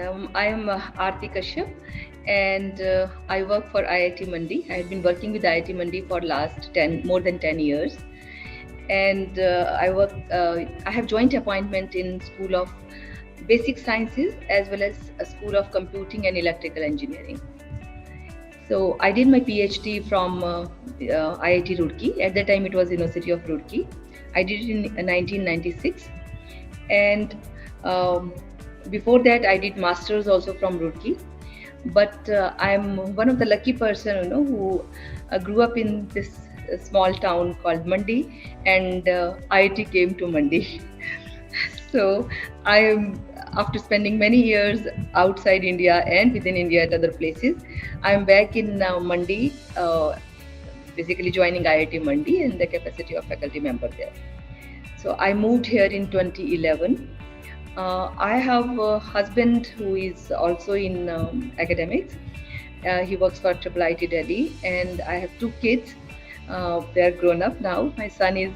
I am Arti Kashyap, and I work for IIT Mandi. I have been working with IIT Mandi for last 10, more than 10 years, and I have joint appointment in School of Basic Sciences as well as a School of Computing and Electrical Engineering. So I did my PhD from IIT Roorkee. At that time, it was University of Roorkee. I did it in 1996, and um, before that, I did masters also from Roorkee. But I'm one of the lucky person, who grew up in this small town called Mandi, and IIT came to Mandi. So I'm after spending many years outside India and within India at other places, I'm back in Mandi, basically joining IIT Mandi in the capacity of faculty member there. So I moved here in 2011. I have a husband who is also in academics. He works for IIIT Delhi, and I have two kids. They are grown up now. My son is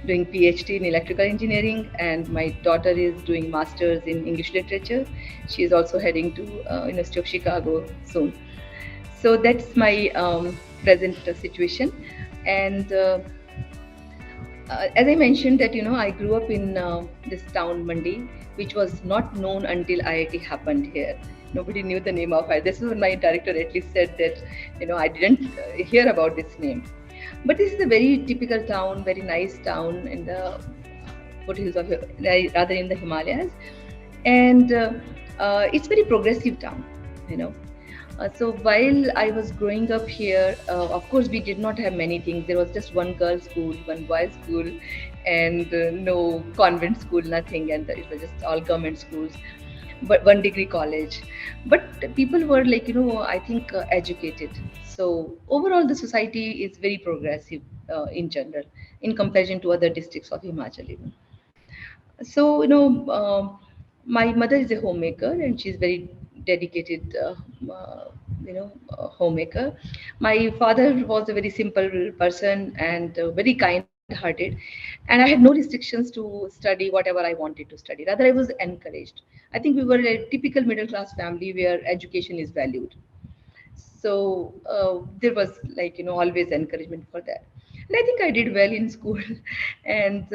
doing PhD in electrical engineering, and my daughter is doing masters in English literature. She is also heading to University of Chicago soon. So that's my present situation, and as I mentioned that I grew up in this town Mandi, which was not known until IIT happened here. Nobody knew the name of it. This is when my director at least said that I didn't hear about this name. But this is a very typical town, very nice town in the foothills of rather in the Himalayas, and it's very progressive town. You know, so while I was growing up here, of course, we did not have many things. There was just one girls' school, one boys' school, and no convent school, nothing. And it was just all government schools, but one degree college. But people were like, I think educated. So overall, the society is very progressive in general in comparison to other districts of Himachal even. So, my mother is a homemaker and she's very dedicated, homemaker. My father was a very simple person and very kind-hearted, and I had no restrictions to study whatever I wanted to study. Rather, I was encouraged. I think we were a typical middle-class family where education is valued. So there was like always encouragement for that, and I think I did well in school, and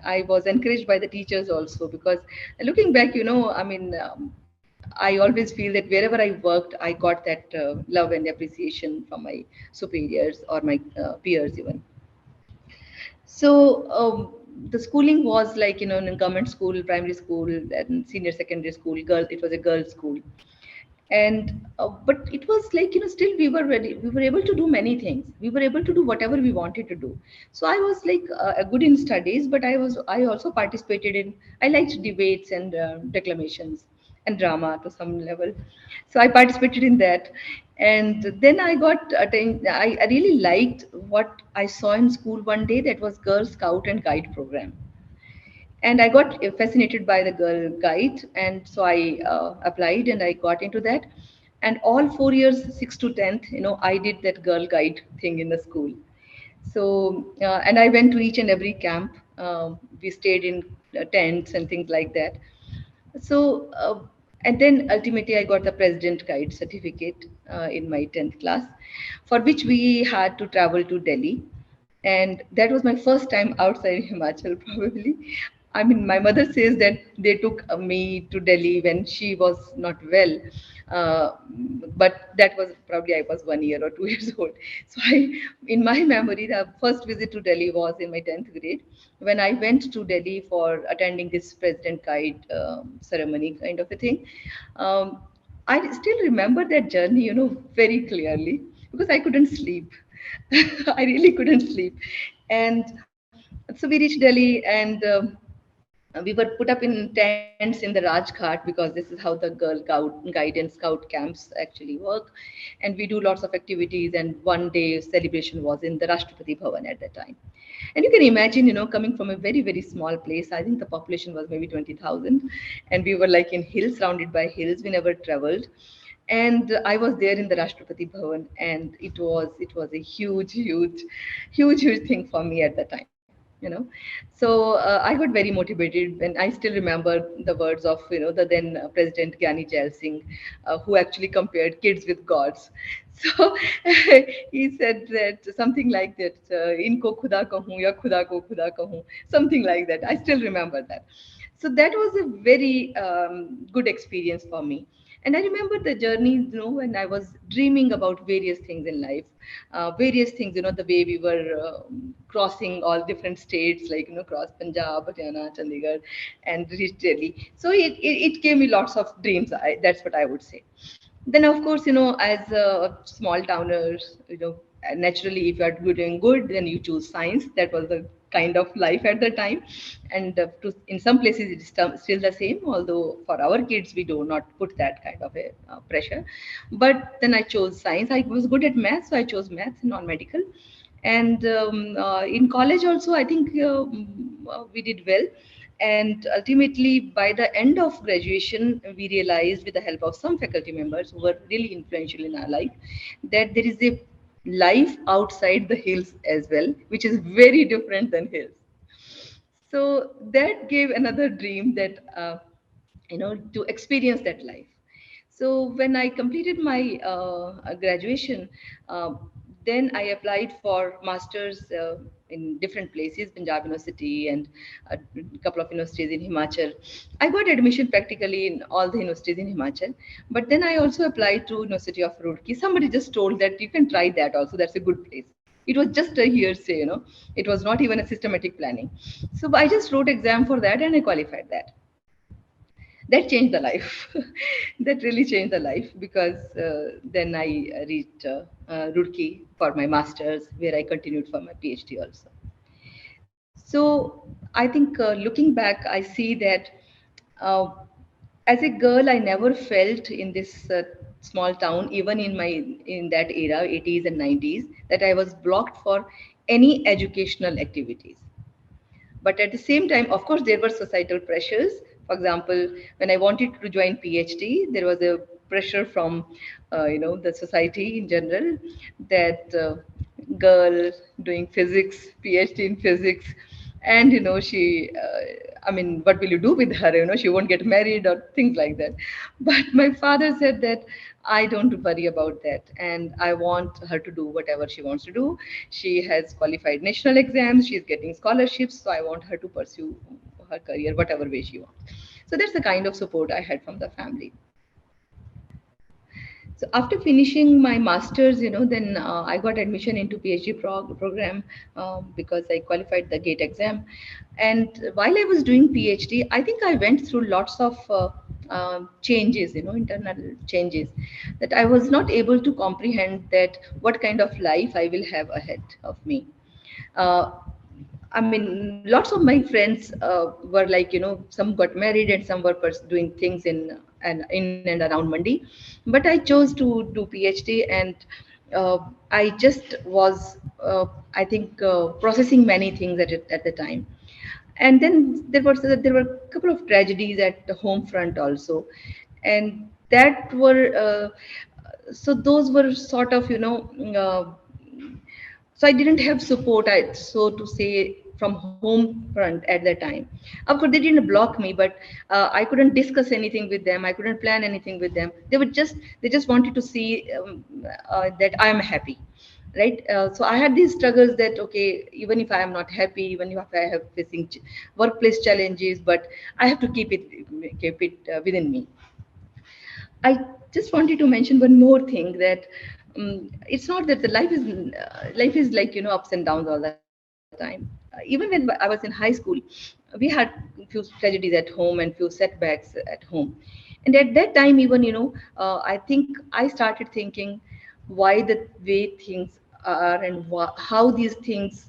I was encouraged by the teachers also, because looking back, I mean, I always feel that wherever I worked, I got that love and appreciation from my superiors or my peers even. So the schooling was like in a government school, primary school, and senior secondary school. Girl, it was a girls' school, and but it was like still we were ready. We were able to do many things. We were able to do whatever we wanted to do. So I was like good in studies, but I also participated in. I liked debates and declamations and drama to some level. So I participated in that, and then I got attained. I really liked what I saw in school one day. That was Girl Scout and Guide program, and I got fascinated by the Girl Guide, and so I applied and I got into that. And all 4 years, 6th to 10th, I did that Girl Guide thing in the school. So and I went to each and every camp. We stayed in tents and things like that. So, and then ultimately I got the President Guide certificate in my 10th class, for which we had to travel to Delhi. And that was my first time outside Himachal, probably. I mean, my mother says that they took me to Delhi when she was not well. Uh, but that was probably I was 1 year or 2 years old. So in my memory, the first visit to Delhi was in my 10th grade, when I went to Delhi for attending this President Guide ceremony kind of a thing. Um, I still remember that journey, very clearly, because I couldn't sleep. I really couldn't sleep. And so we reached Delhi, and we were put up in tents in the Rajghat, because this is how the Guide and Scout camps actually work. And we do lots of activities, and one day celebration was in the Rashtrapati Bhavan at that time. And you can imagine, coming from a very, very small place, I think the population was maybe 20,000. And we were like in hills, surrounded by hills. We never traveled. And I was there in the Rashtrapati Bhavan, and it was a huge, huge, huge, huge thing for me at the time. you know. So I got very motivated, and I still remember the words of, the then President Gyani Jail Singh, who actually compared kids with gods. So he said that something like that, inko khuda kahun ya khuda ko khuda kahun, something like that. I still remember that. So that was a very good experience for me. And I remember the journey, when I was dreaming about various things in life, various things, the way we were crossing all different states, like, cross Punjab, Haryana, Chandigarh, and reach Delhi. So it gave me lots of dreams. That's what I would say. Then, of course, as a small towners, naturally, if you are doing good, then you choose science. That was the kind of life at the time. And in some places, it is still the same, although for our kids, we do not put that kind of a pressure. But then I chose science. I was good at math, so I chose maths, non-medical. And in college also, I think we did well. And ultimately, by the end of graduation, we realized, with the help of some faculty members who were really influential in our life, that there is a life outside the hills as well, which is very different than hills. So that gave another dream, that to experience that life. So when I completed my graduation, uh, then I applied for masters in different places, Punjab University and a couple of universities in Himachal. I got admission practically in all the universities in Himachal, but then I also applied to University of Roorkee. Somebody just told that you can try that also, that's a good place. It was just a hearsay, it was not even a systematic planning. So I just wrote exam for that and I qualified that. That changed the life. That really changed the life, because then I reached Roorkee for my masters, where I continued for my PhD also. So I think, looking back, I see that uh, as a girl, I never felt in this small town, even in that era, 80s and 90s, that I was blocked for any educational activities. But at the same time, of course, there were societal pressures. For example, when I wanted to join PhD, there was a pressure from, the society in general, that girl doing physics, PhD in physics, and I mean, what will you do with her? She won't get married or things like that. But my father said that I don't worry about that, and I want her to do whatever she wants to do. She has qualified national exams, she's getting scholarships, so I want her to pursue her career whatever way she wants. So that's the kind of support I had from the family. So after finishing my masters, then I got admission into PhD program, because I qualified the GATE exam. And while I was doing PhD, I think I went through lots of changes, internal changes, that I was not able to comprehend that what kind of life I will have ahead of me. Uh, I mean, lots of my friends were like, some got married and some were doing things in and around Mandi. But I chose to do PhD, and I just was, I think, processing many things at the time. And then there were a couple of tragedies at the home front also, and that were so those were sort of, so I didn't have support, so to say, from home front at that time. Of course, they didn't block me, but I couldn't discuss anything with them. I couldn't plan anything with them. They just wanted to see that I am happy, right? So I had these struggles, that okay, even if I am not happy, even if I have facing workplace challenges, but I have to keep it within me. I just wanted to mention one more thing, that it's not that the life is like, ups and downs all the time. Even when I was in high school, we had few tragedies at home and few setbacks at home, and at that time, even, I think I started thinking why the way things are, and how these things,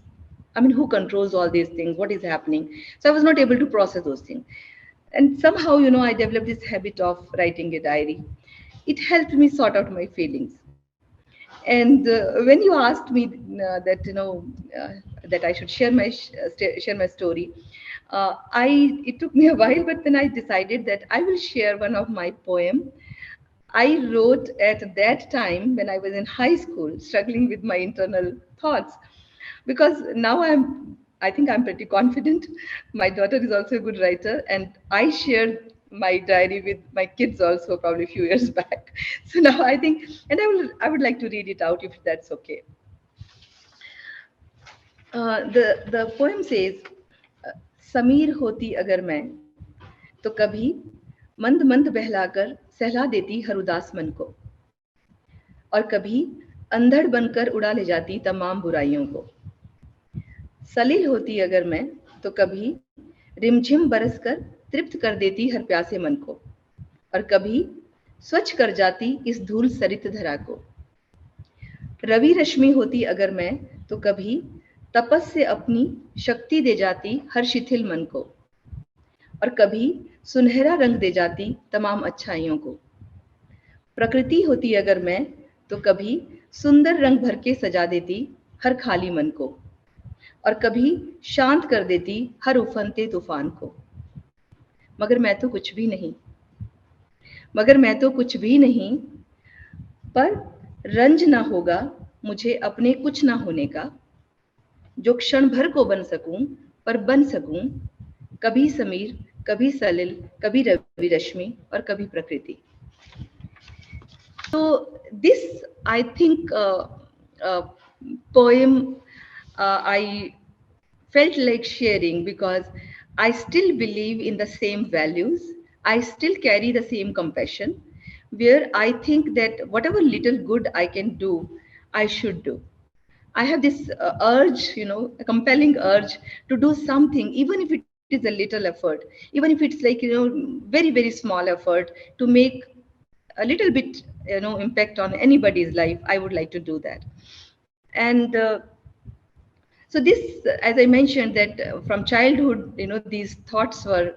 I mean, who controls all these things, what is happening. So I was not able to process those things, and somehow, I developed this habit of writing a diary. It helped me sort out my feelings. And when you asked me that, that I should share my story, I it took me a while, but then I decided that I will share one of my poem I wrote at that time when I was in high school, struggling with my internal thoughts. Because now I think I'm pretty confident. My daughter is also a good writer, and I shared my diary with my kids also probably a few years back. So now I think, and I would like to read it out if that's okay. The poem says, Sameer होती अगर मैं तो कभी मंद मंद बहलाकर सहला देती हर उदास मन को और कभी अंधड़ बनकर उड़ा ले जाती तमाम बुराइयों को सलील होती अगर मैं तो कभी रिमझिम बरसकर तृप्त कर देती हर प्यासे मन को और कभी स्वच्छ कर जाती इस धूल सरित धरा को रवि रश्मि होती अगर मैं तो कभी तपस से अपनी शक्ति दे जाती हर शिथिल मन को और कभी सुनहरा रंग दे जाती तमाम अच्छाइयों को प्रकृति होती अगर मैं तो कभी सुंदर रंग भर के सजा देती हर खाली मन को और कभी शांत कर देती हर उफनते तूफान को मगर मैं तो कुछ भी नहीं मगर मैं तो कुछ भी नहीं पर रंज ना होगा मुझे अपने कुछ ना होने का जो क्षण भर को बन सकूं पर बन सकूं कभी समीर कभी सलिल कभी रवि रश्मि और कभी प्रकृति so this I think poem I felt like sharing because I still believe in the same values. I still carry the same compassion, where I think that whatever little good I can do, I should do. I have this urge, a compelling urge to do something, even if it is a little effort, even if it's like, very, very small effort to make a little bit, impact on anybody's life. I would like to do that. And so this, as I mentioned, that from childhood, these thoughts were,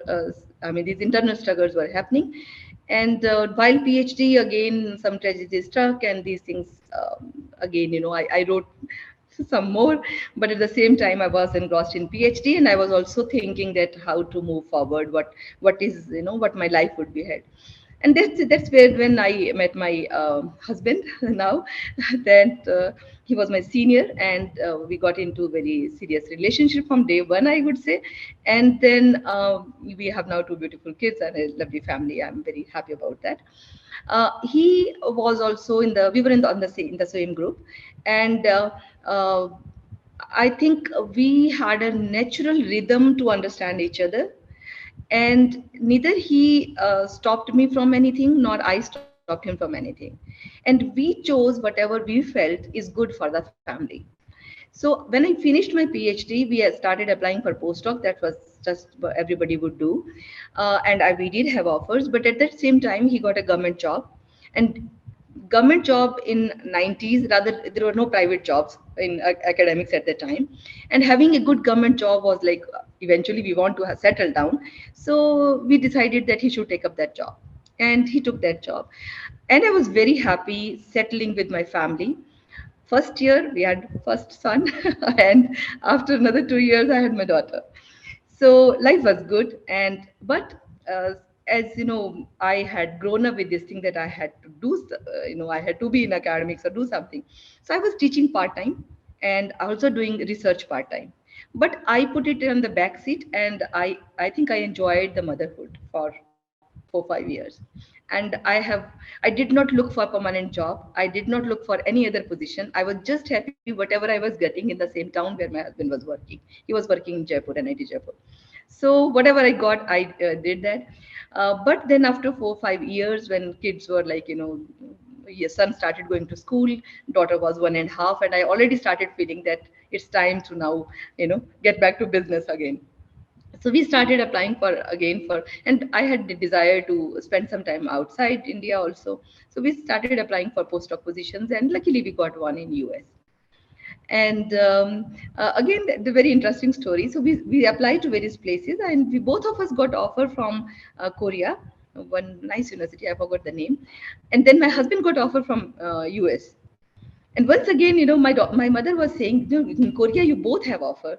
these internal struggles were happening. And while PhD, again, some tragedies struck, and these things, again, I wrote some more, but at the same time, I was engrossed in PhD, and I was also thinking that how to move forward, what is, what my life would be ahead. And that's where when I met my husband now, that he was my senior, and we got into a very serious relationship from day one, I would say. And then we have now two beautiful kids and a lovely family. I'm very happy about that. He was also we were in the same group, and uh, I think we had a natural rhythm to understand each other, and neither he stopped me from anything nor I stopped him from anything, and we chose whatever we felt is good for the family. So when I finished my PhD, we had started applying for postdoc. That was just what everybody would do, and we did have offers, but at that same time he got a government job. And government job in 90s, rather there were no private jobs in academics at that time, and having a good government job was like, eventually we want to settle down. So we decided that he should take up that job, and he took that job, and I was very happy settling with my family. First year we had first son, and after another 2 years I had my daughter. So life was good, and but as you know, I had grown up with this thing that I had to do, I had to be in academics or do something. So I was teaching part time and also doing research part time, but I put it on the back seat, and I think I enjoyed the motherhood for 4 5 years. And I did not look for permanent job. I did not look for any other position. I was just happy whatever I was getting in the same town where my husband was working. He was working in Jaipur, NIT Jaipur. So whatever I got, I did that. But then after 4 5 years, when kids were like, your son started going to school, daughter was 1.5, and I already started feeling that it's time to now, get back to business again. So we started applying for again for, and I had the desire to spend some time outside India also. So we started applying for postdoc positions, and luckily we got one in US. And again, the very interesting story. So we applied to various places, and we both of us got offer from Korea, one nice university, I forgot the name. And then my husband got offer from US. And once again, my mother was saying, in Korea you both have offer.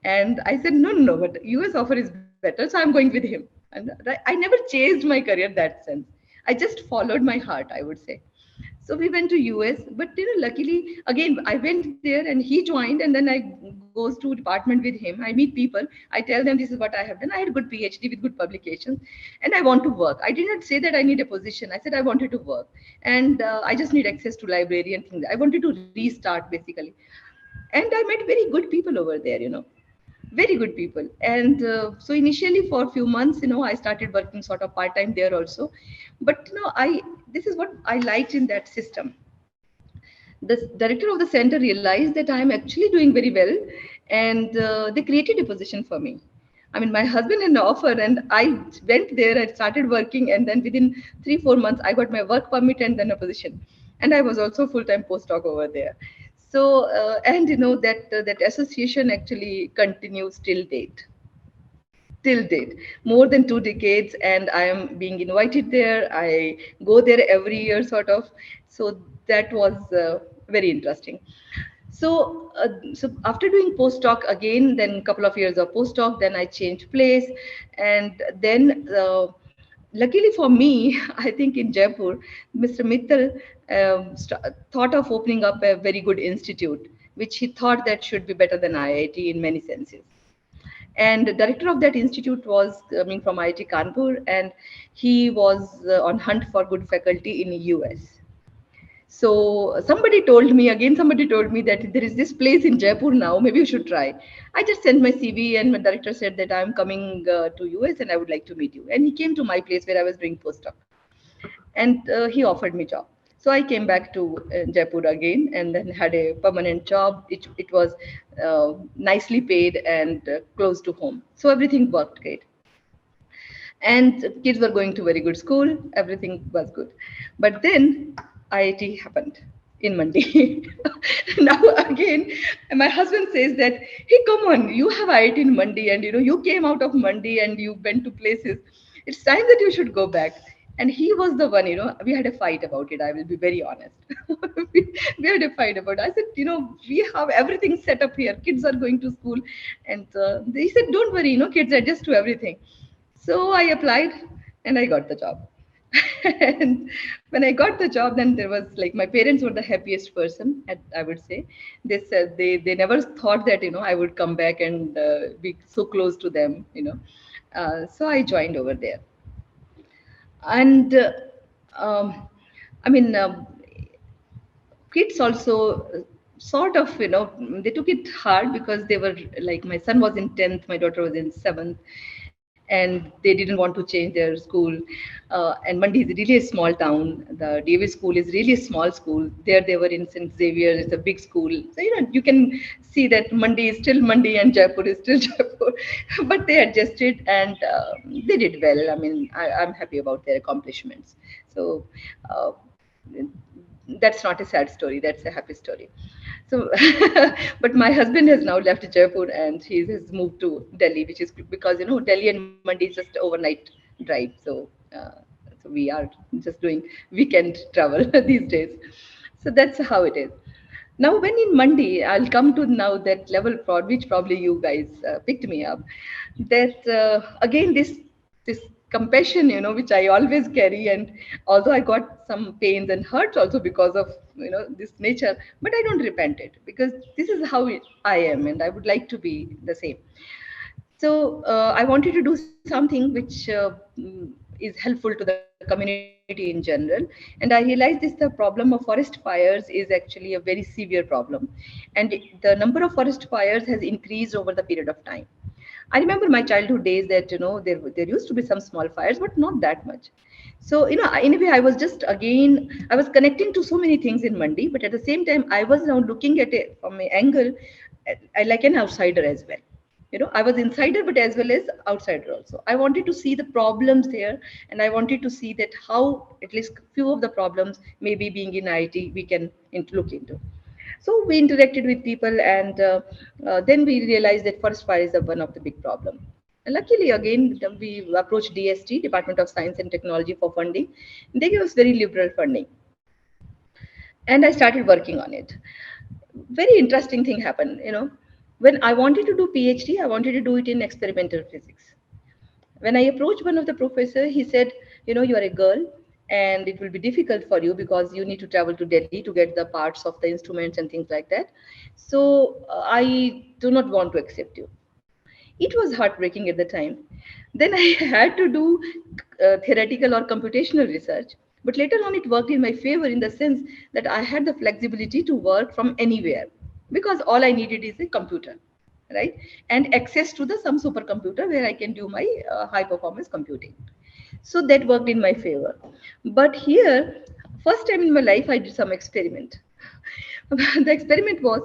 And I said, no, no, no, but US offer is better, so I'm going with him. And I never chased my career that sense. I just followed my heart, I would say. So we went to US, but luckily again I went there and he joined, and then I got goes to department with him. I meet people. I tell them this is what I have done. I had good PhD with good publications, and I want to work. I did not say that I need a position. I said I wanted to work, and I just need access to library and things. I wanted to restart basically, and I met very good people over there. Very good people. And so initially for a few months, I started working sort of part time there also. But I this is what I liked in that system. The director of the center realized that I am actually doing very well, and they created a position for me. I mean, my husband had an offer, and I went there. I started working, and then within 3-4 months, I got my work permit and then a position. And I was also full time postdoc over there. So, and that association actually continues till date, more than 2 decades, and I am being invited there. I go there every year sort of. So that was very interesting. So after doing postdoc again, then a couple of years of postdoc, then I changed place. And then luckily for me, I think in Jaipur, Mr. Mittal thought of opening up a very good institute, which he thought that should be better than IIT in many senses. And the director of that institute was coming from IIT Kanpur, and he was on hunt for good faculty in US. So somebody told me that there is this place in Jaipur now, maybe you should try. I just sent my CV, and my director said that I'm coming to US and I would like to meet you. And he came to my place where I was doing postdoc, and he offered me job. So I came back to Jaipur again, and then had a permanent job. It was nicely paid and close to home, so everything worked great. And kids were going to very good school. Everything was good. But then IIT happened in Mandi. Now again, my husband says that, hey, come on, you have IIT in Mandi, and you came out of Mandi and you went to places. It's time that you should go back. And he was the one, we had a fight about it. I will be very honest. we had a fight about it. I said, we have everything set up here. Kids are going to school. And he said, don't worry, kids adjust to everything. So I applied and I got the job. And when I got the job, then there was like, my parents were the happiest person, I would say. They said they never thought that, I would come back and be so close to them. So I joined over there. And um, I mean, kids also sort of, they took it hard because they were like, my son was in 10th, my daughter was in 7th, and they didn't want to change their school. And Mandi is really a small town. The DAV school is really a small school. There they were in St. Xavier, it's a big school. So, you can see that Mandi is still Mandi and Jaipur is still Jaipur. But they adjusted, and they did well. I mean, I'm happy about their accomplishments. So uh, that's not a sad story, that's a happy story. So but my husband has now left Jaipur, and he has moved to Delhi, which is because Delhi and Mandi is just overnight drive. So we are just doing weekend travel these days. So that's how it is. Now, when in Mandi, I'll come to now that level for which probably you guys picked me up. That again, this compassion, which I always carry, and although I got some pains and hurts also because of this nature, but I don't repent it because this is how I am, and I would like to be the same. So I wanted to do something which is helpful to the community in general. And I realized this: the problem of forest fires is actually a very severe problem, and the number of forest fires has increased over the period of time. I remember my childhood days that there used to be some small fires, but not that much. So in a way, I was connecting to so many things in Mandi, but at the same time, I was now looking at it from an angle, like an outsider as well. I was insider, but as well as outsider also. I wanted to see the problems there, and I wanted to see that how at least few of the problems, maybe being in IT, we can look into. So we interacted with people, and then we realized that forest fire is one of the big problem. And luckily, again, we approached DST, Department of Science and Technology, for funding. They gave us very liberal funding, and I started working on it. Very interesting thing happened. When I wanted to do PhD, I wanted to do it in experimental physics. When I approached one of the professor, he said, you are a girl, and it will be difficult for you because you need to travel to Delhi to get the parts of the instruments and things like that. So I do not want to accept you. It was heartbreaking at the time. Then I had to do theoretical or computational research. But later on, it worked in my favor in the sense that I had the flexibility to work from anywhere because all I needed is a computer, right? And access to the some supercomputer where I can do my high performance computing. So that worked in my favor. But here, first time in my life, I did some experiment. The experiment was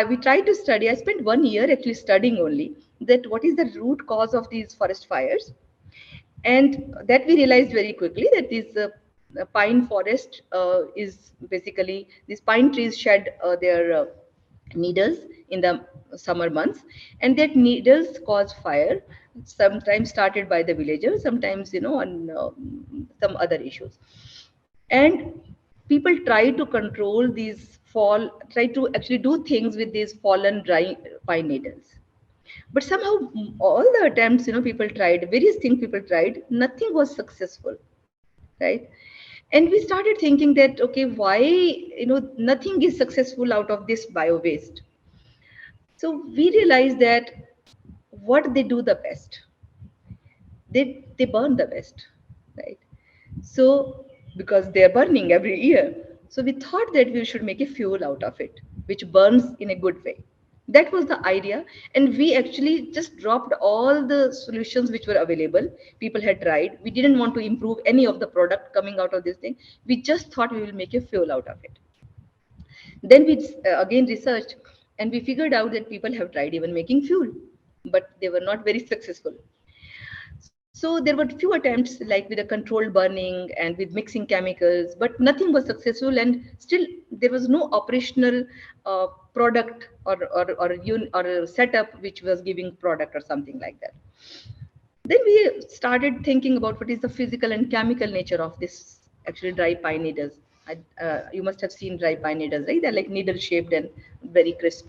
we tried to study. I spent 1 year actually studying only that what is the root cause of these forest fires, and that we realized very quickly that this pine forest is basically these pine trees shed their needles in the summer months, and that needles cause fire, sometimes started by the villagers, sometimes on some other issues. And people try to control these fall, try to actually do things with these fallen dry pine needles. But somehow all the attempts, people tried, various things people tried, nothing was successful, right? And we started thinking that, okay, why, nothing is successful out of this bio waste. So we realized that what they do the best, they burn the best, right? So because they are burning every year, so we thought that we should make a fuel out of it which burns in a good way. That was the idea. And we actually just dropped all the solutions which were available, people had tried. We didn't want to improve any of the product coming out of this thing. We just thought we will make a fuel out of it. Then we again researched, and we figured out that people have tried even making fuel, but they were not very successful. So there were few attempts like with a controlled burning and with mixing chemicals, but nothing was successful, and still there was no operational product or a setup which was giving product or something like that. Then we started thinking about what is the physical and chemical nature of this actually dry pine needles. You must have seen dry pine needles, right? They're like needle shaped and very crisp.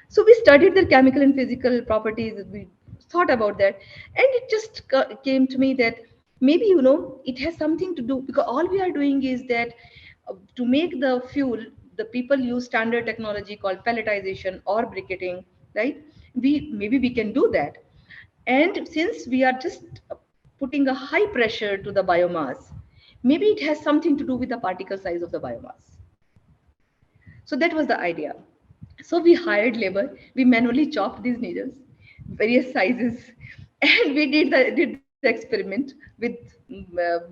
So we studied their chemical and physical properties. We thought about that, and it just came to me that maybe it has something to do, because all we are doing is that to make the fuel, the people use standard technology called pelletization or briquetting, right? We can do that, and since we are just putting a high pressure to the biomass, maybe it has something to do with the particle size of the biomass. So that was the idea. So we hired labor. We manually chopped these needles, various sizes, and we did the experiment with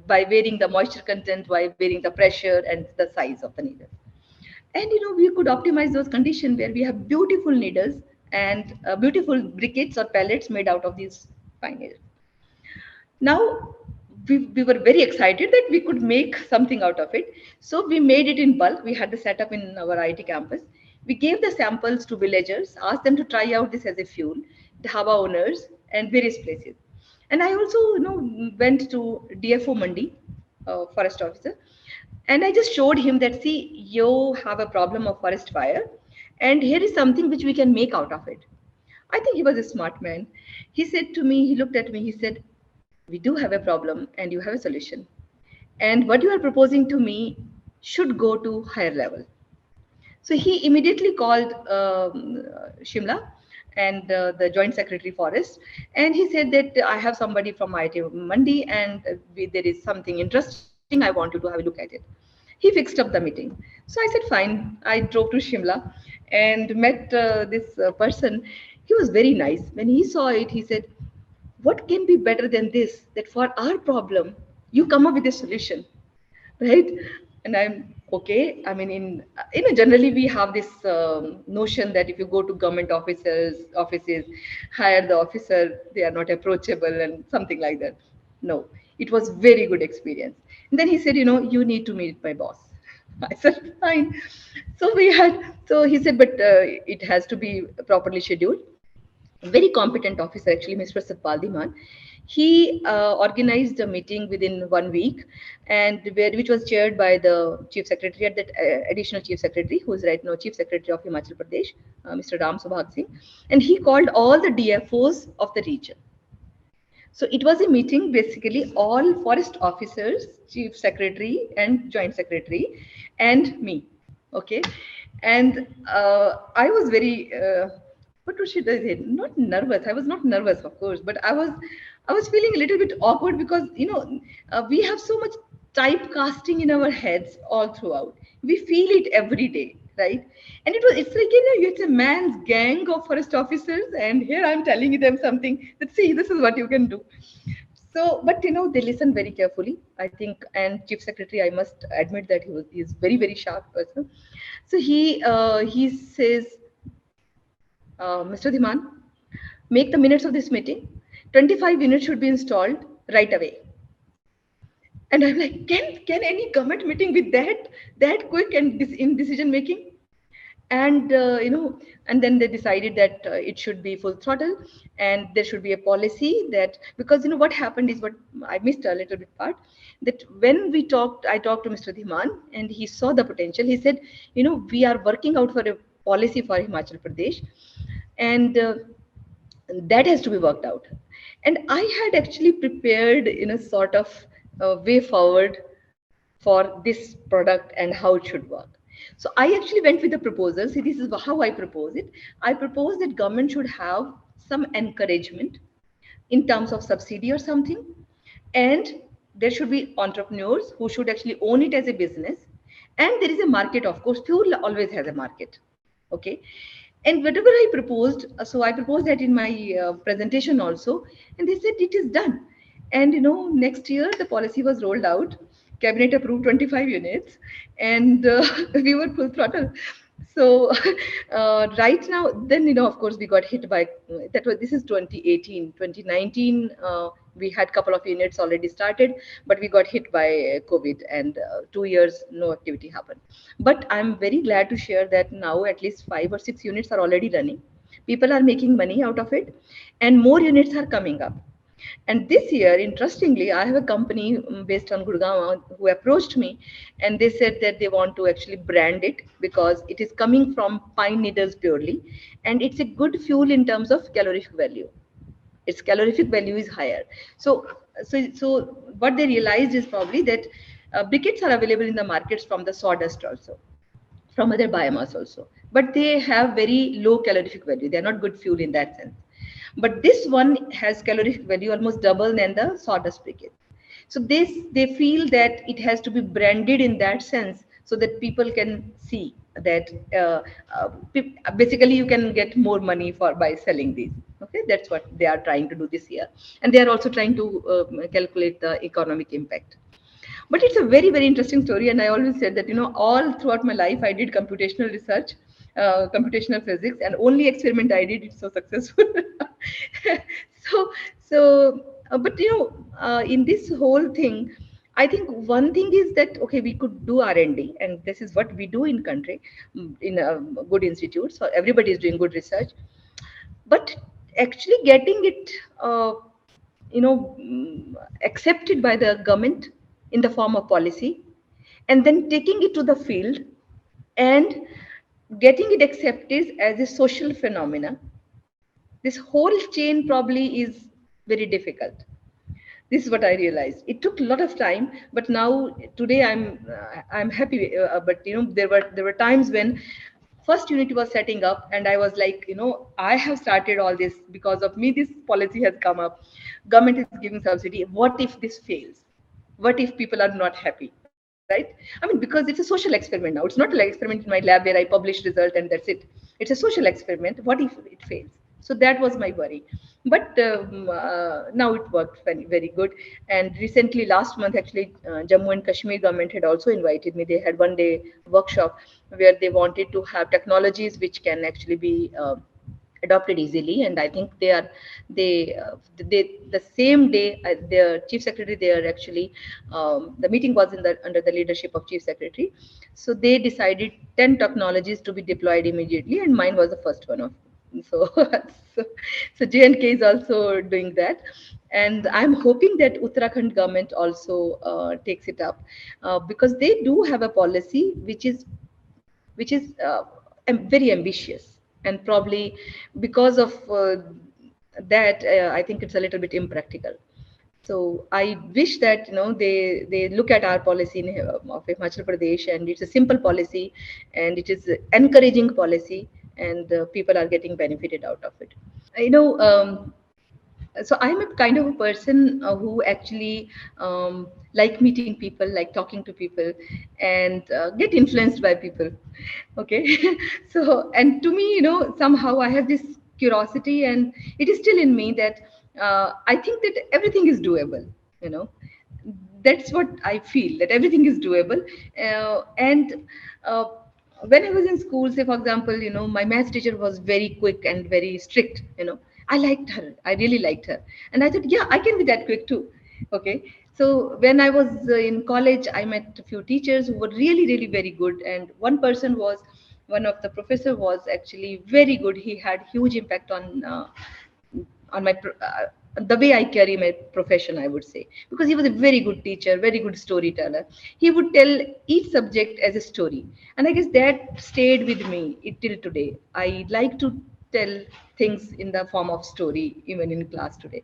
by varying the moisture content, by varying the pressure and the size of the needle. And we could optimize those conditions where we have beautiful needles and beautiful briquettes or pellets made out of these fine needles. Now we were very excited that we could make something out of it. So we made it in bulk. We had the setup in our IT campus. We gave the samples to villagers, asked them to try out this as a fuel, dhaba owners, and various places. And I also, went to DFO Mandi, forest officer, and I just showed him that, see, you have a problem of forest fire, and here is something which we can make out of it. I think he was a smart man. He said to me, he looked at me, he said, we do have a problem and you have a solution. And what you are proposing to me should go to higher level. So he immediately called Shimla and the Joint Secretary Forest, and he said that I have somebody from IIT Mandi, and there is something interesting. I want you to have a look at it. He fixed up the meeting. So I said, fine. I drove to Shimla and met this person. He was very nice. When he saw it, he said, what can be better than this, that for our problem you come up with a solution, right? And I'm okay. I mean, generally we have this notion that if you go to government offices, hire the officer, they are not approachable and something like that. No, it was very good experience. And then he said, you need to meet my boss. I said, fine. So he said, but it has to be properly scheduled. Very competent officer, actually, Mr. Satpal Dhiman. He organized a meeting within 1 week, and which was chaired by the chief secretary, at that additional chief secretary, who is right now chief secretary of Himachal Pradesh, Mr. Ram Subhag Singh, and he called all the DFOs of the region. So it was a meeting, basically all forest officers, chief secretary and joint secretary, and me. Okay, and I was very what should I say? Not nervous. I was not nervous, of course, but I was feeling a little bit awkward because we have so much typecasting in our heads all throughout. We feel it every day, right? And it's like it's a man's gang of forest officers, and here I'm telling them something that, see, this is what you can do. So, but they listen very carefully, I think. And chief secretary, I must admit that he's very very sharp person. So he says, Mr. Dhiman, make the minutes of this meeting. 25 units should be installed right away. And I'm like, can any government meeting be that quick and in decision making? And and then they decided that it should be full throttle, and there should be a policy that, because what happened is, what I missed a little bit part, that when I talked to Mr. Dhiman, and he saw the potential. He said, we are working out for a policy for Himachal Pradesh, and that has to be worked out. And I had actually prepared in a sort of way forward for this product and how it should work. So I actually went with the proposal. See, this is how I propose it. I propose that government should have some encouragement in terms of subsidy or something, and there should be entrepreneurs who should actually own it as a business, and there is a market. Of course, fuel always has a market. Okay, and whatever I proposed, so I proposed that in my presentation also, and they said it is done. And next year the policy was rolled out, cabinet approved 25 units, and we were full throttle. So right now, then of course we got hit by this is 2018, 2019. We had couple of units already started, but we got hit by COVID, and 2 years no activity happened. But I'm very glad to share that now at least 5 or 6 units are already running. People are making money out of it, and more units are coming up. And this year, interestingly, I have a company based on Gurgaon who approached me, and they said that they want to actually brand it because it is coming from pine needles purely, and it's a good fuel in terms of calorific value. Its calorific value is higher. So what they realized is probably that briquettes are available in the markets from the sawdust also, from other biomass also, but they have very low calorific value. They are not good fuel in that sense. But this one has calorific value almost double than the sawdust briquette. So they feel that it has to be branded in that sense, so that people can see that basically you can get more money for by selling these. Okay, that's what they are trying to do this year, and they are also trying to calculate the economic impact. But it's a very very interesting story, and I always said that all throughout my life I did computational research, computational physics, and only experiment I did it's so successful. So but in this whole thing, I think one thing is that, okay, we could do R&D, and this is what we do in country, in a good institute, so everybody is doing good research. But actually getting it accepted by the government in the form of policy, and then taking it to the field and getting it accepted as a social phenomena, this whole chain probably is very difficult. This is what I realized. It took a lot of time, but now today I'm happy. But there were times when first unit was setting up, and I was like, I have started all this because of me. This policy has come up. Government is giving subsidy. What if this fails? What if people are not happy, right? I mean, because it's a social experiment now. It's not like experiment in my lab where I publish result and that's it. It's a social experiment. What if it fails? So that was my worry. But now it worked very, very good. And recently, last month, actually, Jammu and Kashmir government had also invited me. They had 1 day workshop where they wanted to have technologies which can actually be adopted easily. And I think they the same day, their chief secretary, they are actually the meeting was under the leadership of chief secretary. So they decided 10 technologies to be deployed immediately, and mine was the first one of them. So so J&K is also doing that, and I'm hoping that Uttarakhand government also takes it up, because they do have a policy which is very ambitious, and probably because of that, I think it's a little bit impractical. So I wish that they look at our policy of Himachal Pradesh, and it's a simple policy, and it is encouraging policy, and people are getting benefited out of it. You know, so I'm a kind of a person who actually like meeting people, like talking to people, and get influenced by people. Okay, so and to me, somehow I have this curiosity, and it is still in me that I think that everything is doable. You know, that's what I feel, that everything is doable. And uh, when I was in school, say for example, my math teacher was very quick and very strict. I liked her. I really liked her, and I thought, yeah, I can be that quick too. Okay. So when I was in college, I met a few teachers who were really, really very good, and one of the professor was actually very good. He had huge impact on the way I carry my profession, I would say, because he was a very good teacher, very good storyteller. He would tell each subject as a story, and I guess that stayed with me till today. I like to tell things in the form of story, even in class today.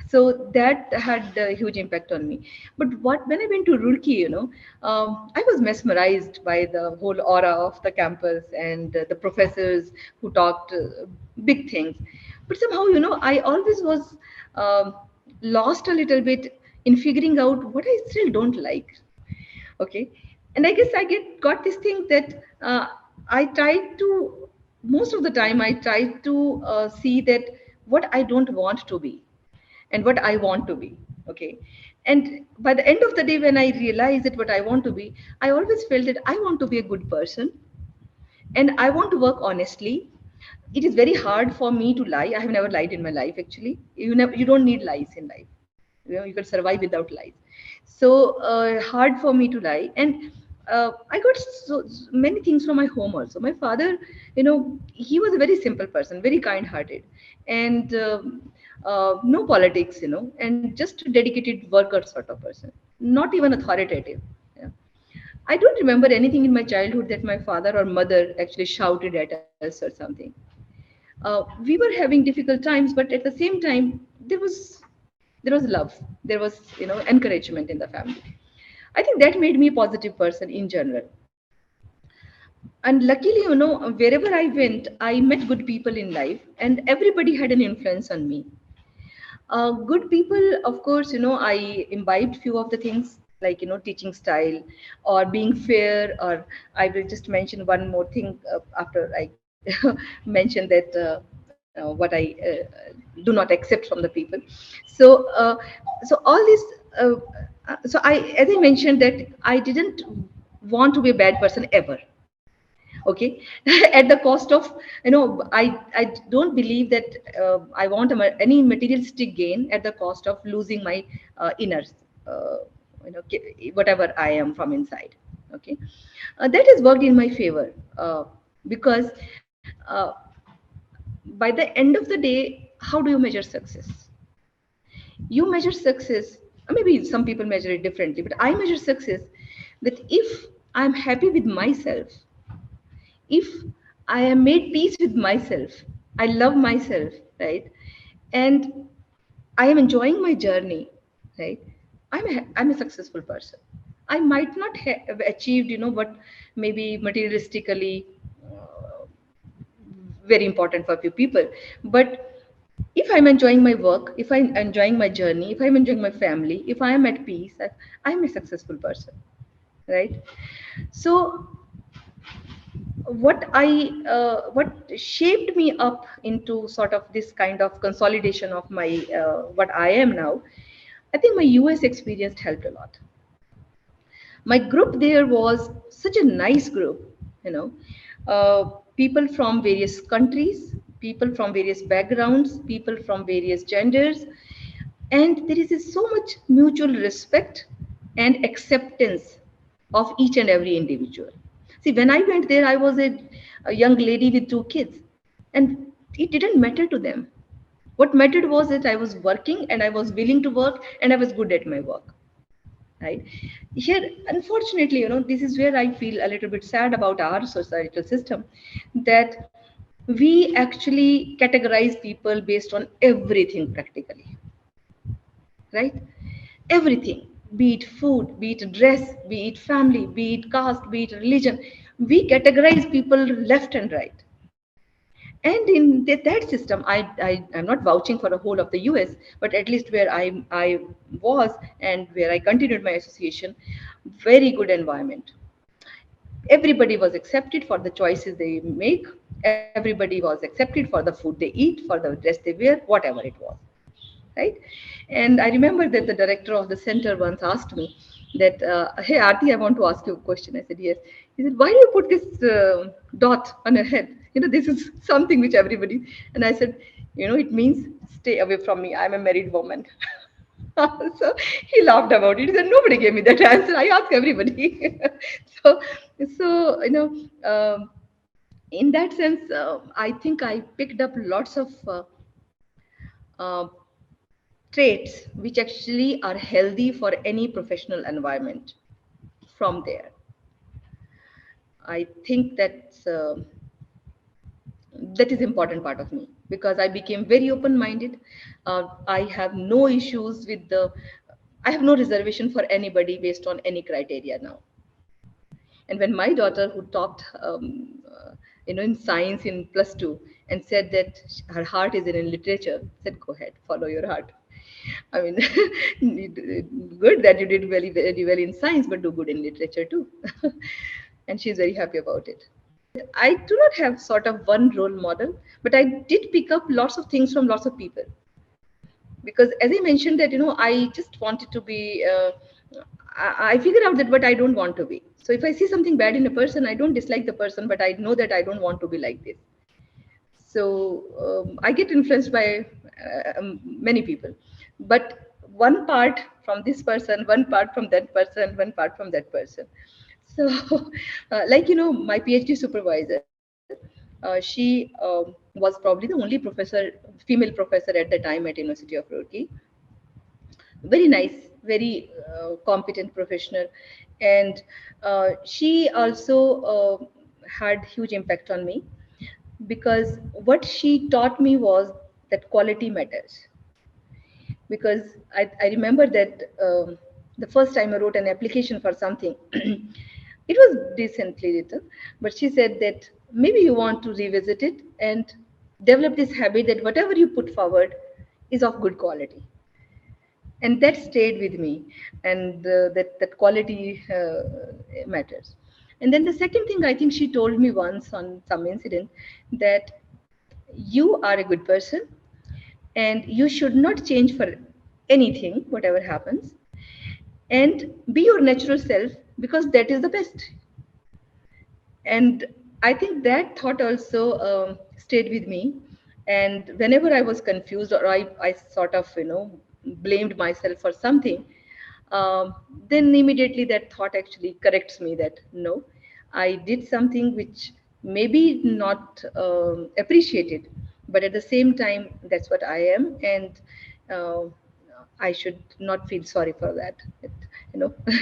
So that had a huge impact on me. But what when I went to Roorkee, I was mesmerized by the whole aura of the campus and the professors who talked big things. But somehow, I always was um, lost a little bit in figuring out what I still don't like. Okay, and I guess I get got this thing that I try to most of the time I try to see that what I don't want to be and what I want to be. Okay. And by the end of the day, when I realize that what I want to be, I always felt that I want to be a good person and I want to work honestly. It is very hard for me to lie. I have never lied in my life, actually. You don't need lies in life. You can survive without lies. So hard for me to lie. And I got so many things from my home also. My father, he was a very simple person, very kind-hearted, and no politics, and just a dedicated worker sort of person, not even authoritative. Yeah. I don't remember anything in my childhood that my father or mother actually shouted at us or something. We were having difficult times, but at the same time, there was love. There was encouragement in the family. I think that made me a positive person in general. And luckily, wherever I went, I met good people in life, and everybody had an influence on me. Good people, of course, I imbibed few of the things like teaching style or being fair. Or I will just mention one more thing after I mention that what I do not accept from the people. So, so all this. So as I mentioned, that I didn't want to be a bad person ever. Okay, at the cost of, I don't believe that I want any materialistic gain at the cost of losing my inner, uh, whatever I am from inside. Okay, that has worked in my favor, because uh, by the end of the day, how do you measure success? You measure success, maybe some people measure it differently, but I measure success that if I'm happy with myself, if I am made peace with myself, I love myself, right? And I am enjoying my journey, right? I'm a successful person. I might not have achieved, what maybe materialistically very important for a few people, but if I'm enjoying my work, if I'm enjoying my journey, if I'm enjoying my family, if I am at peace, I'm a successful person, right? So what shaped me up into sort of this kind of consolidation of my what I am now, I think my US experience helped a lot. My group there was such a nice group, you know uh, people from various countries, people from various backgrounds, people from various genders, and there is so much mutual respect and acceptance of each and every individual. See, when I went there, I was a young lady with two kids, and it didn't matter to them. What mattered was that I was working and I was willing to work and I was good at my work, right? Here, unfortunately, this is where I feel a little bit sad about our societal system, that we actually categorize people based on everything practically. right? Everything, be it food, be it dress, be it family, be it caste, be it religion, we categorize people left and right. And in that system, I'm not vouching for the whole of the US, but at least where I was and where I continued my association, very good environment. Everybody was accepted for the choices they make. Everybody was accepted for the food they eat, for the dress they wear, whatever it was, right? And I remember that the director of the center once asked me that, "Hey Arti, I want to ask you a question." I said, "Yes." He said, "Why do you put this dot on your head? This is something which everybody." And I said, "It means stay away from me. I'm a married woman." So he laughed about it. He said, "Nobody gave me that answer. I ask everybody." so, so in that sense, I think I picked up lots of uh, traits which actually are healthy for any professional environment from there. I think that is important part of me because I became very open minded. I have no issues with the I have no reservation for anybody based on any criteria now. And when my daughter, who topped in science in +2 and said that her heart is in literature, said, "Go ahead, follow your heart." I mean, good that you did very, very well in science, but do good in literature too. And she's very happy about it. I do not have sort of one role model, but I did pick up lots of things from lots of people. Because as I mentioned that, I just wanted to be, I figured out that what I don't want to be. So if I see something bad in a person, I don't dislike the person, but I know that I don't want to be like this. So I get influenced by many people, but one part from this person, one part from that person, one part from that person. So like my PhD supervisor, she was probably the only professor, female professor at the time at University of Roorkee. Very nice, very competent professional. And she also had huge impact on me because what she taught me was that quality matters. Because I remember that the first time I wrote an application for something, it was decently written, but she said that maybe you want to revisit it and develop this habit that whatever you put forward is of good quality. And that stayed with me, and that quality matters. And then the second thing I think she told me once on some incident, that you are a good person and you should not change for anything whatever happens, and be your natural self because that is the best. And I think that thought also stayed with me. And whenever I was confused, or I sort of blamed myself for something, then immediately that thought actually corrects me that no, I did something which maybe not appreciated, but at the same time that's what I am. And uh, I should not feel sorry for that.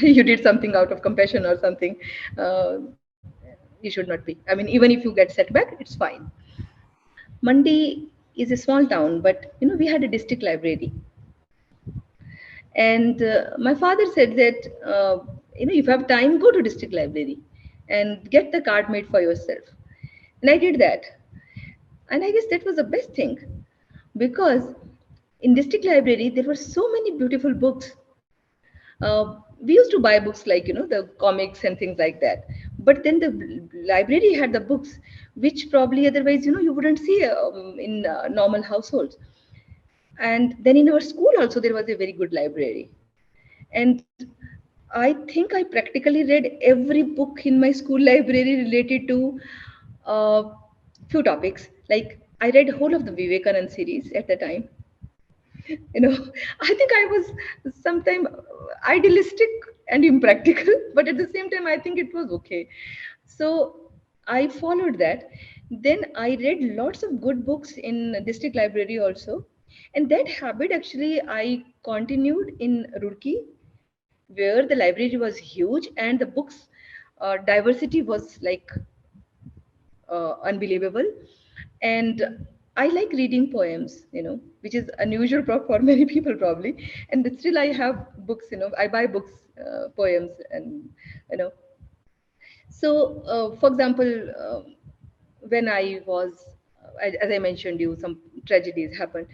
You did something out of compassion or something. uh, you should not be. I mean, even if you get setback, it's fine. Mandi is a small town, but we had a district library. And my father said that, if you have time, go to district library and get the card made for yourself. And I did that. And I guess that was the best thing because in district library, there were so many beautiful books. We used to buy books like, the comics and things like that. But then the library had the books which probably otherwise, you wouldn't see in normal households. And then in our school also there was a very good library. And I think I practically read every book in my school library related to uh, few topics. Like I read whole of the Vivekanand series at the time. I think I was sometime idealistic and impractical, but at the same time I think it was okay. So I followed that. Then I read lots of good books in district library also, and that habit actually I continued in Roorkee, where the library was huge and the books diversity was like unbelievable. And I like reading poems, which is unusual for many people probably. And but still, I have books. I buy books, poems, and you know. So, for example, when I was, as I mentioned you, some tragedies happened.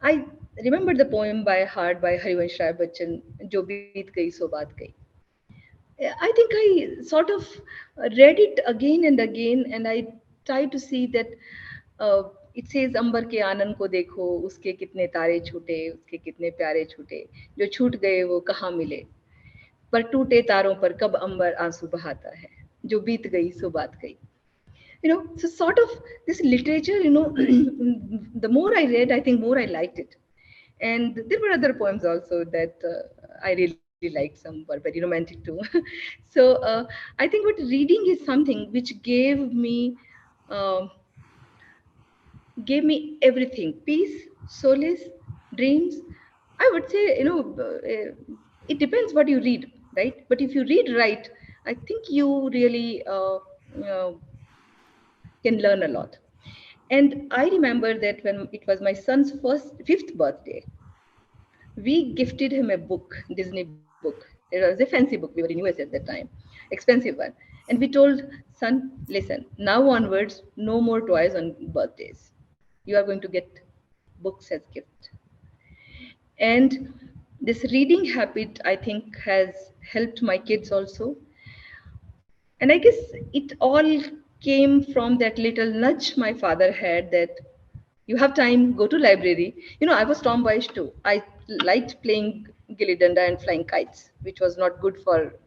I remember the poem by heart by Harivansh Rai Bachchan, "Jo beet gayi so baat gayi." I think I sort of read it again and again, and I try to see that it says अंबर के आनन को देखो उसके कितने तारे छूटे उसके कितने प्यारे छूटे जो छूट गए वो कहाँ मिले पर टूटे तारों पर कब अंबर आंसू बहाता है जो बीत गई सो बात गई. So sort of this literature, the more I read, I think more I liked it. And there were other poems also that I really liked. Some were very romantic too. So I think what reading is something which uh, gave me everything: peace, solace, dreams. I would say, it depends what you read, right? But if you read right, I think you really uh, can learn a lot. And I remember that when it was my son's fifth birthday, we gifted him a book, Disney book. It was a fancy book. We were in US at that time, expensive one. And we told son, listen, now onwards, no more toys on birthdays. You are going to get books as gift. And this reading habit, I think, has helped my kids also. And I guess it all came from that little nudge my father had, that you have time, go to library. I was tomboyish too. I liked playing gilly danda and flying kites, which was not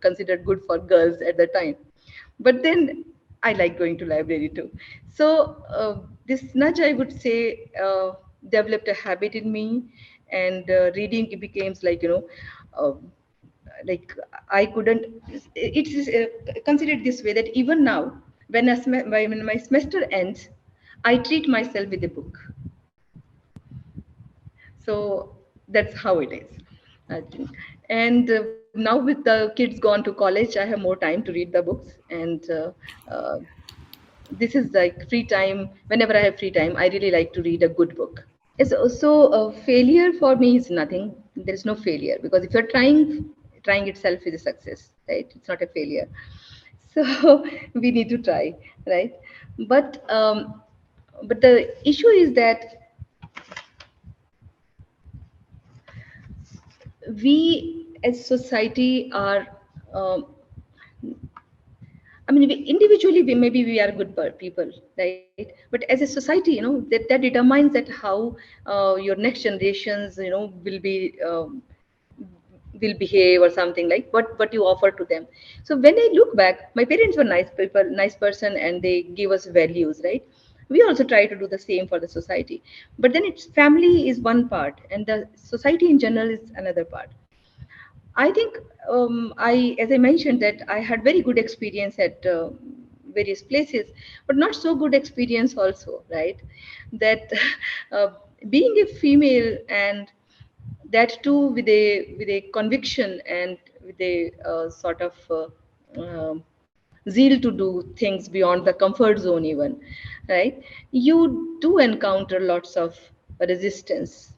considered good for girls at the time. But then I like going to library too. So this nudge, I would say, developed a habit in me, and reading it became like, uh, like I couldn't. It's considered this way that even now, when my semester ends, I treat myself with a book. So that's how it is, I think. And now with the kids gone to college, I have more time to read the books, and uh, this is like free time. Whenever I have free time, I really like to read a good book. So failure for me is nothing. There is no failure, because if you're trying itself is a success, right? It's not a failure. So we need to try, right? But but the issue is that we as society are. Um, I mean, individually, maybe we are good people, right? But as a society, that determines that how your next generations, will be will behave, or something like what you offer to them. So when I look back, my parents were nice people, nice person, and they gave us values, right? We also try to do the same for the society. But then it's family is one part, and the society in general is another part. I think as I mentioned, that I had very good experience at various places, but not so good experience also, right? That uh, being a female, and that too with a conviction, and with a sort of zeal to do things beyond the comfort zone, even, right? You do encounter lots of resistance,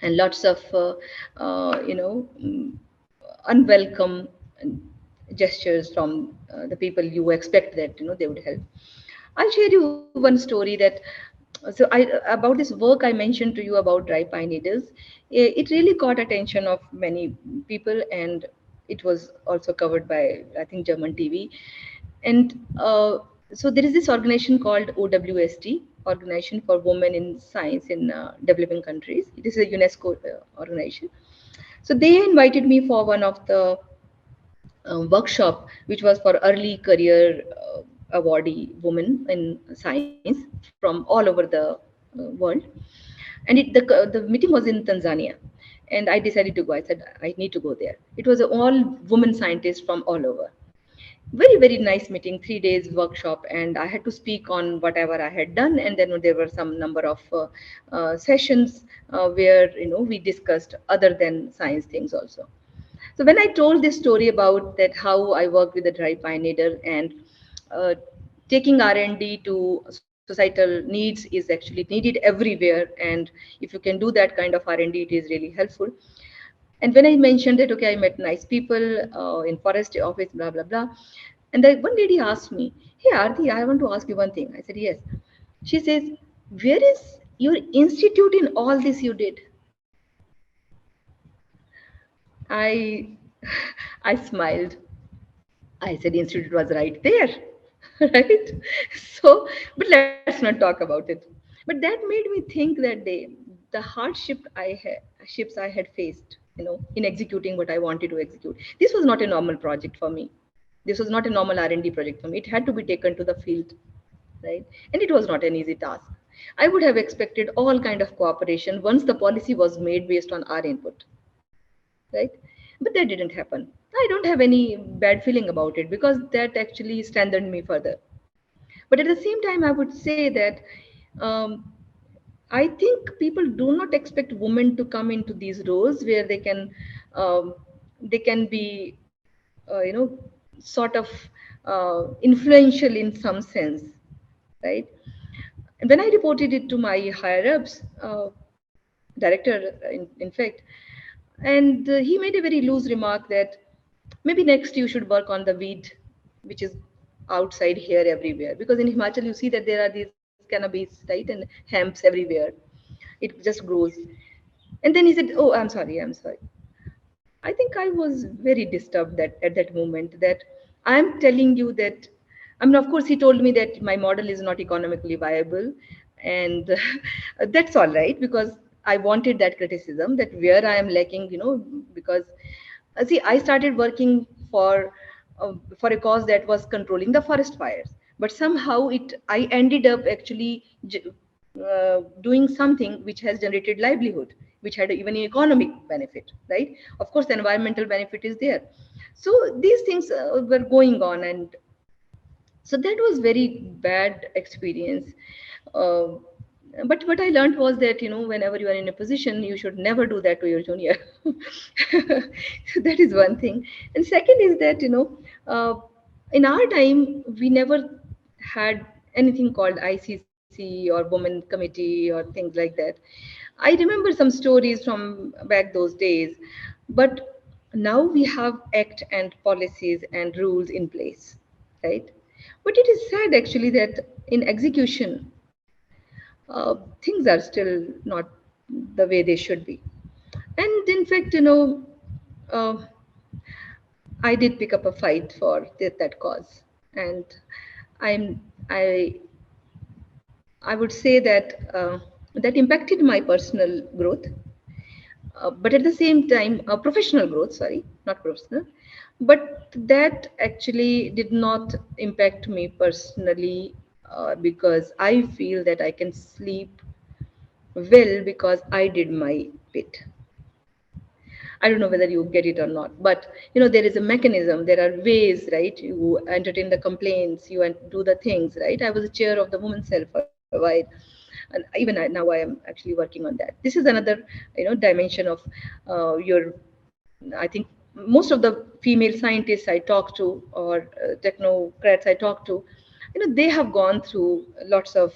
and lots of unwelcome gestures from the people you expect that they would help. I'll share you one story that about this work I mentioned to you about dry pine needles. It really caught attention of many people, and it was also covered by, I think, German TV. And so there is this organization called OWST, Organization for Women in Science in Developing Countries. It is a UNESCO organization. So they invited me for one of the workshop, which was for early career awardee women in science from all over the world. And the meeting was in Tanzania, and I decided to go. I said I need to go there. It was all women scientists from all over. Very nice meeting, 3 days workshop, and I had to speak on whatever I had done, and then there were some number of sessions where we discussed other than science things also. So when I told this story about that how I worked with the dry pine needle, and uh, taking R&D to societal needs is actually needed everywhere, and if you can do that kind of R&D, it is really helpful. And when I mentioned that, okay, I met nice people in forest office, blah blah blah, and then one lady asked me, "Hey Arti, I want to ask you one thing." I said, "Yes." She says, "Where is your institute in all this you did?" I I smiled. I said, "Institute was right there." Right? So, but let's not talk about it. But that made me think that day, the hardships I had faced, in executing what I wanted to execute. This was not a normal project for me. This was not a normal R&D project for me. It had to be taken to the field, right? And it was not an easy task. I would have expected all kind of cooperation once the policy was made based on our input, right? But that didn't happen. I don't have any bad feeling about it because that actually strengthened me further. But at the same time, I would say that um, I think people do not expect women to come into these roles where um, they can be, sort of influential in some sense, right? And when I reported it to my higher ups, director, in fact, and he made a very loose remark that maybe next you should work on the weed, which is outside here everywhere. Because in Himachal, you see that there are these cannabis, right, and hemps everywhere. It just grows. And then he said, "Oh, I'm sorry, I'm sorry." I think I was very disturbed that at that moment that I'm telling you that, I mean, of course, he told me that my model is not economically viable, and that's all right because I wanted that criticism that where I am lacking, because see, I started working for a cause that was controlling the forest fires, but somehow I ended up actually doing something which has generated livelihood, which had even an economic benefit, right? Of course, the environmental benefit is there. So these things were going on, and so that was very bad experience. uh, but what I learned was that whenever you are in a position, you should never do that to your junior. So that is one thing. And second is that uh, in our time we never had anything called ICC or women committee or things like that. I remember some stories from back those days, but now we have act and policies and rules in place, right? But it is sad actually that in execution, things are still not the way they should be. And in fact, uh, I did pick up a fight for that cause, and I'm I I would say that that impacted my personal growth, but at the same time, professional growth. Sorry, not personal, but that actually did not impact me personally because I feel that I can sleep well because I did my bit. I don't know whether you get it or not, but there is a mechanism. There are ways, right? You entertain the complaints, you do the things, right? I was a chair of the women's cell for a while, and even now I am actually working on that. This is another, dimension of your. I think most of the female scientists I talk to or technocrats I talk to, they have gone through lots of,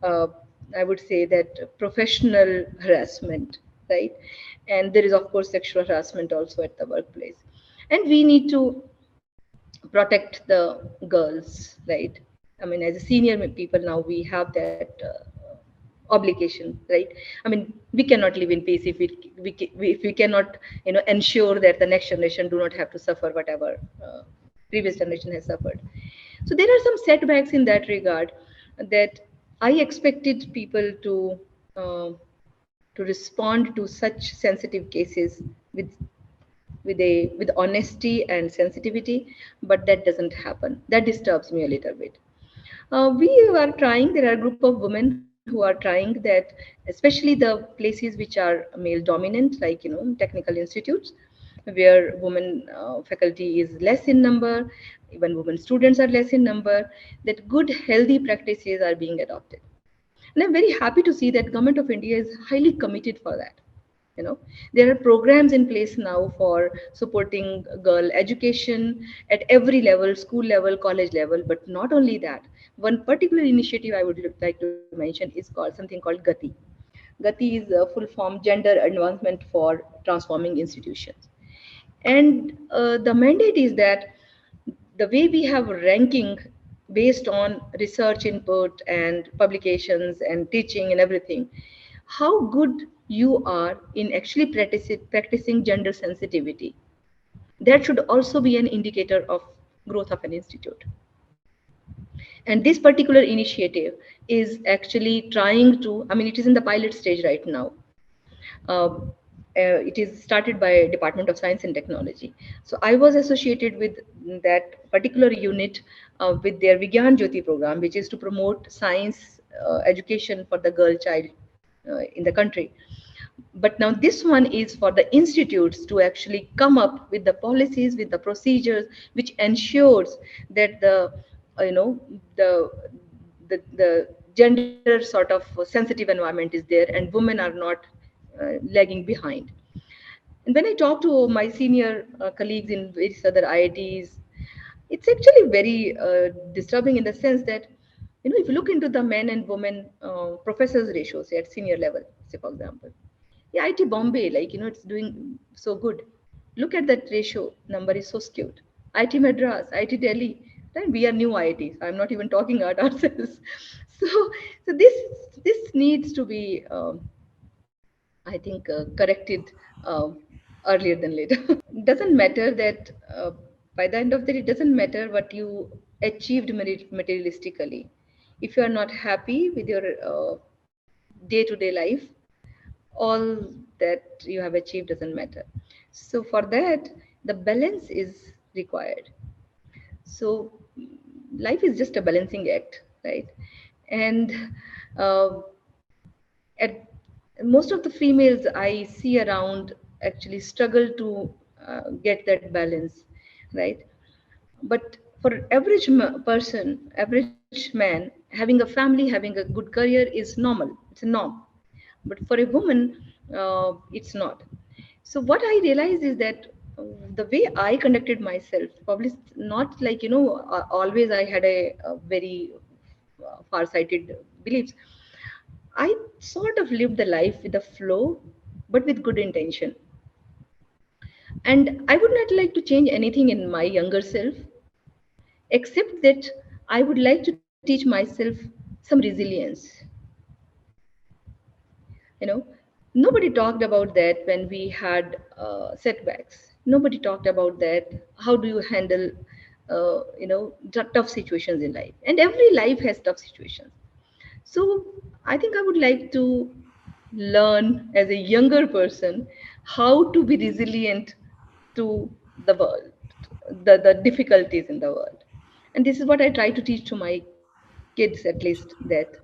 I would say that professional harassment, right? And there is of course sexual harassment also at the workplace, and we need to protect the girls, right? I mean, as a senior people now, we have that obligation, right? I mean, we cannot live in peace if we cannot ensure that the next generation do not have to suffer whatever previous generation has suffered. So there are some setbacks in that regard that I expected people uh, to respond to such sensitive cases with with honesty and sensitivity, but that doesn't happen. That disturbs me a little bit. We are trying. There are a group of women who are trying that, especially the places which are male dominant, like technical institutes, where women faculty is less in number, even women students are less in number. That good, healthy practices are being adopted, and I'm very happy to see that Government of India is highly committed for that. There are programs in place now for supporting girl education at every level, school level, college level, but not only that, one particular initiative I would like to mention is called something called Gati. Gati is a full form gender advancement for transforming institutions. And the mandate is that the way we have ranking based on research input and publications and teaching and everything, how good you are in actually practicing gender sensitivity, that should also be an indicator of growth of an institute. And this particular initiative is actually trying to, I mean, it is in the pilot stage right now. It is started by Department of Science and Technology. So I was associated with that particular unit with their Vigyan Jyoti program, which is to promote science education for the girl child in the country. But now this one is for the institutes to actually come up with the policies, with the procedures, which ensures that the you know the the gender sort of sensitive environment is there and women are not lagging behind. And when I talk to my senior colleagues in various other IITs, it's actually very disturbing in the sense that, if you look into the men and women professors ratios at senior level, say for example, yeah, IT Bombay, like, it's doing so good. Look at that ratio, number is so skewed. IT Madras, IT Delhi, then we are new IITs. I'm not even talking about ourselves. So, so this needs to be, I think, corrected earlier than later. Doesn't matter that by the end of the day, it doesn't matter what you achieved materialistically. If you are not happy with your day-to-day life, all that you have achieved doesn't matter. So for that, the balance is required. So life is just a balancing act, right? And uh, at most of the females I see around actually struggle to get that balance, right? But for average average man, having a family, having a good career is normal. It's a norm. But for a woman, it's not. So what I realized is that the way I conducted myself, probably not like, always I had a very far-sighted beliefs. I sort of lived the life with a flow, but with good intention. And I would not like to change anything in my younger self, except that I would like to teach myself some resilience. Nobody talked about that when we had setbacks. Nobody talked about that. How do you handle, tough situations in life? And every life has tough situations. So I think I would like to learn as a younger person how to be resilient to the world, the difficulties in the world. And this is what I try to teach to my kids, at least, that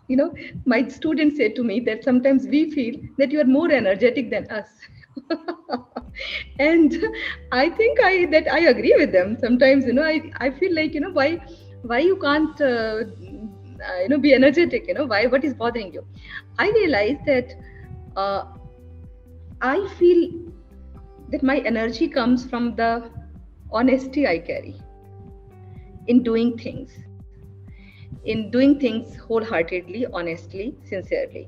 you know my students say to me that sometimes we feel that you are more energetic than us. And I think I agree with them sometimes. I feel like, why you can't be energetic, why, what is bothering you? I realize that uh, I feel that my energy comes from the honesty I carry in doing things, wholeheartedly, honestly, sincerely,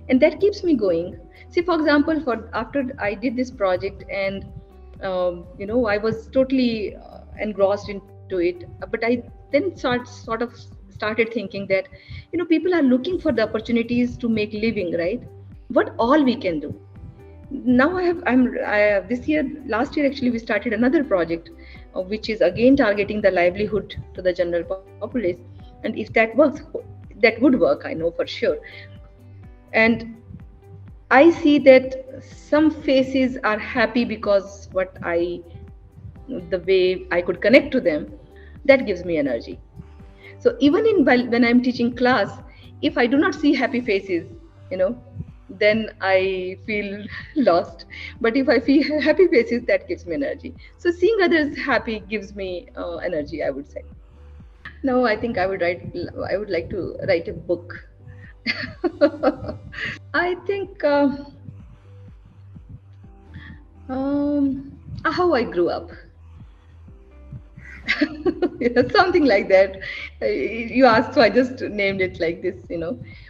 and that keeps me going. See, for example, for after I did this project, and I was totally engrossed into it, but I then sort of started thinking that, people are looking for the opportunities to make living, right? What all we can do now. This year, last year actually, we started another project, which is again targeting the livelihood to the general populace. And if that works, that would work, I know for sure. And I see that some faces are happy because the way I could connect to them, that gives me energy. So even when I'm teaching class, if I do not see happy faces, you know, then I feel lost. But if I see happy faces, that gives me energy. So seeing others happy gives me energy, I would say. No, I think I would like to write a book. I think how I grew up. Yeah, something like that. You asked, so I just named it like this,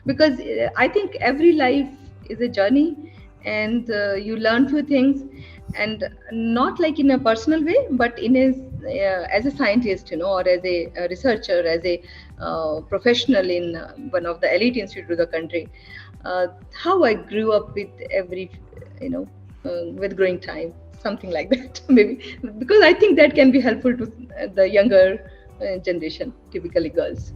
because I think every life is a journey, and you learn few things, and not like in a personal way, but in as a scientist, or as a researcher, as a professional in one of the elite institute of the country. How I grew up with every, with growing time, something like that, maybe, because I think that can be helpful to the younger generation, typically girls.